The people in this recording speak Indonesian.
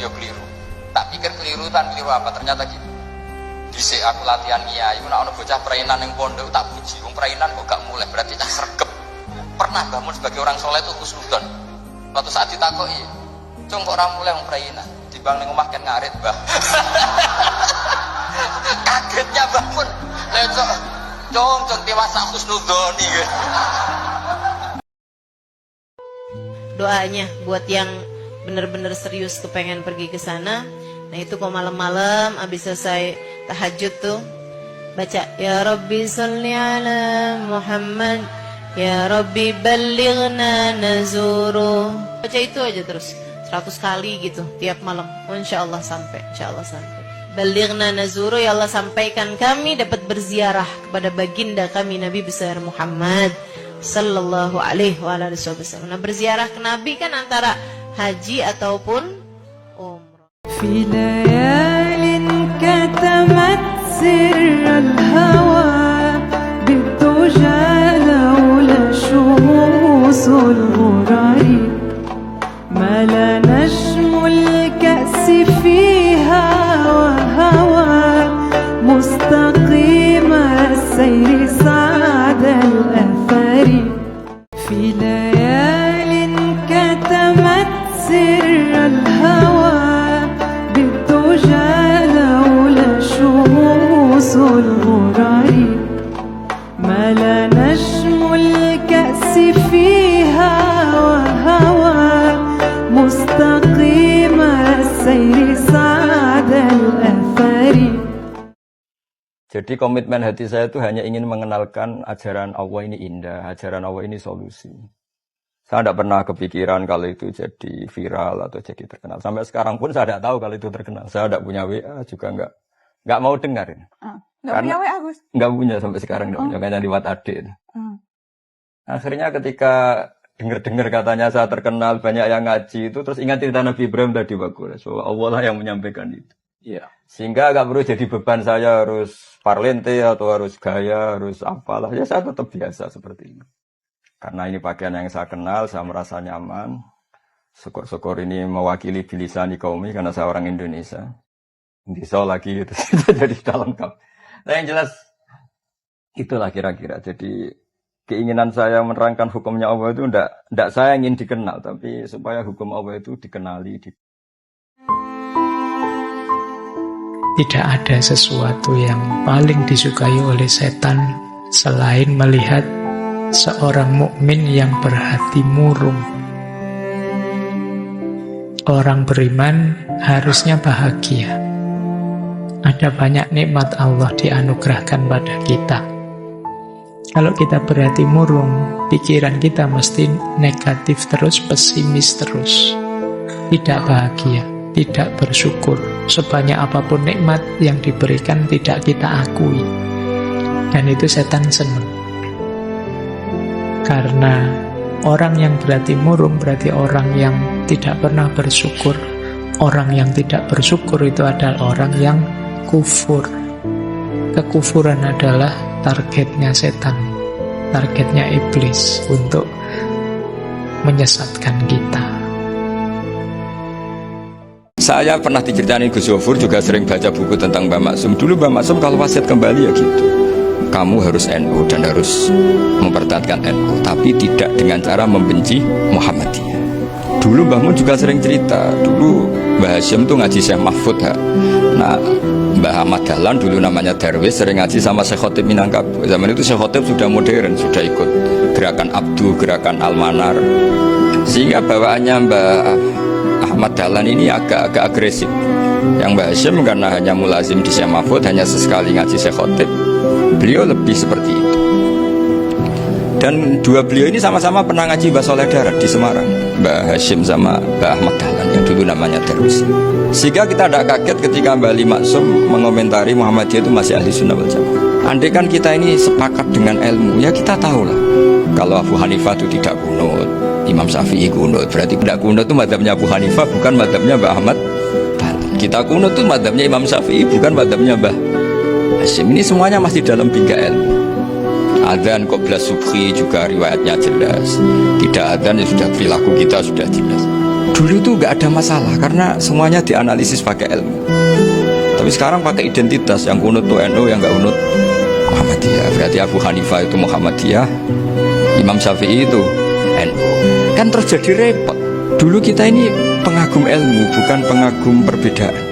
ya keliru. Tak pikir keliru apa ternyata gitu. Dhisik aku latihan kiai, nek ana bocah prainan ning pondok tak puji. Wong prainan kok gak mulai berarti tak sregep. Pernah bangun sebagai orang soleh itu husnudzon. Suatu saat ditakoki, "Cung kok ora mulai wong prainan?" Dibang ning omah kan ngarit, Mbah. Kagetnya bangun. Lah cung dewasa husnudzoni. Doanya buat yang benar-benar serius kepengen pergi ke sana. Nah itu kok malam-malam habis selesai tahajud tuh baca ya Rabbi sholli ala Muhammad ya Rabbi ballighna nazuru. Baca itu aja terus 100 kali gitu tiap malam. Insyaallah sampai, insyaallah sampai. Ballighna nazuru, ya Allah sampaikan kami dapat berziarah kepada baginda kami Nabi besar Muhammad sallallahu alaihi wasallam. Nah, berziarah ke Nabi kan antara haji ataupun umrah. Fi layalin katamat sirral hawa bituja laula syumusul ghurari mala najmul ka'si fiha wa hawa mustaqima sayri sa'dal athari fi layalin katamat sirral hawa bituja laula syumusul ghurari mala najmul ka'si fiha wa hawa mustaqima sayri sa'dal athari. Jadi komitmen hati saya itu hanya ingin mengenalkan ajaran Allah ini indah, ajaran Allah ini solusi. Saya tidak pernah kepikiran kalau itu jadi viral atau jadi terkenal. Sampai sekarang pun saya tidak tahu kalau itu terkenal. Saya tidak punya WA juga nggak mau dengarin. Nggak punya WA Gus? Nggak punya sampai sekarang, nggak punya, hanya lewat adik. Akhirnya ketika dengar katanya saya terkenal, banyak yang ngaji itu, terus ingat cerita Nabi Ibrahim tadi bagus. So, Allah lah yang menyampaikan itu. Iya. Sehingga agak perlu jadi beban saya harus parlente atau harus gaya, harus apalah. Ya saya tetap biasa seperti ini. Karena ini pakaian yang saya kenal, saya merasa nyaman. Syukur-syukur ini mewakili bilisani kaumi karena saya orang Indonesia. Bisa lagi itu jadi dalam lengkap. Nah yang jelas itulah kira-kira. Jadi keinginan saya menerangkan hukumnya Allah itu tidak saya ingin dikenal, tapi supaya hukum Allah itu dikenali. Tidak ada sesuatu yang paling disukai oleh setan selain melihat seorang mukmin yang berhati murung. Orang beriman harusnya bahagia. Ada banyak nikmat Allah dianugerahkan pada kita. Kalau kita berhati murung, pikiran kita mesti negatif terus, pesimis terus. Tidak bahagia, tidak bersyukur. Sebanyak apapun nikmat yang diberikan tidak kita akui. Dan itu setan senang. Karena orang yang berhati murung berarti orang yang tidak pernah bersyukur. Orang yang tidak bersyukur itu adalah orang yang kufur. Kekufuran adalah targetnya setan, targetnya iblis untuk menyesatkan kita. Saya pernah diceritain Gus Yofur juga sering baca buku tentang Mbah Maksum. Dulu Mbah Maksum kalau wasiat kembali ya gitu. Kamu harus NU dan harus mempertahankan NU, tapi tidak dengan cara membenci Muhammadiyah. Dulu Mbah Mun juga sering cerita, dulu Mbah Hashim tuh ngaji Syekh Mahfud ya. Nah, Mbah Ahmad Dahlan dulu namanya Darwis sering ngaji sama Syekh Khotib Minangkabau. Zaman itu Syekh Khotib sudah modern, sudah ikut gerakan Abdu, gerakan Al-Manar. Sehingga bawaannya Mbah Ahmad Dahlan ini agak agresif. Yang Mbah Hashim karena hanya mulazim di Syekh Mahfud, hanya sesekali ngaji Syekh Khotib, beliau lebih seperti itu. Dan dua beliau ini sama-sama pernah ngaji Mbah Soleh Darat di Semarang, Mbah Hashim sama Mbah Ahmad Dahlan yang dulu namanya Darwis. Sehingga kita tidak kaget ketika Mbah Ali Maksum mengomentari Muhammadiyah itu masih ahli sunnah wal jamaah. Andai kan kita ini sepakat dengan ilmu, ya kita tahu lah. Kalau Abu Hanifah itu tidak kunut, Imam Syafi'i kunut, berarti tidak kunut itu madhabnya Abu Hanifah, bukan madhabnya Mbah Ahmad Dahlan. Kita kunut itu madhabnya Imam Syafi'i, bukan madhabnya Mbah Hashim. Ini semuanya masih dalam bingkai ilmu. Adzan qobla subhi juga riwayatnya jelas. Tidak adzan ya sudah perilaku kita sudah jelas. Dulu itu nggak ada masalah karena semuanya dianalisis pakai ilmu. Tapi sekarang pakai identitas, yang kunut tuh NU, yang nggak kunut Muhammadiyah. Berarti Abu Hanifah itu Muhammadiyah, Imam Syafi'i itu NU. Kan terus jadi repot. Dulu kita ini pengagum ilmu, bukan pengagum perbedaan.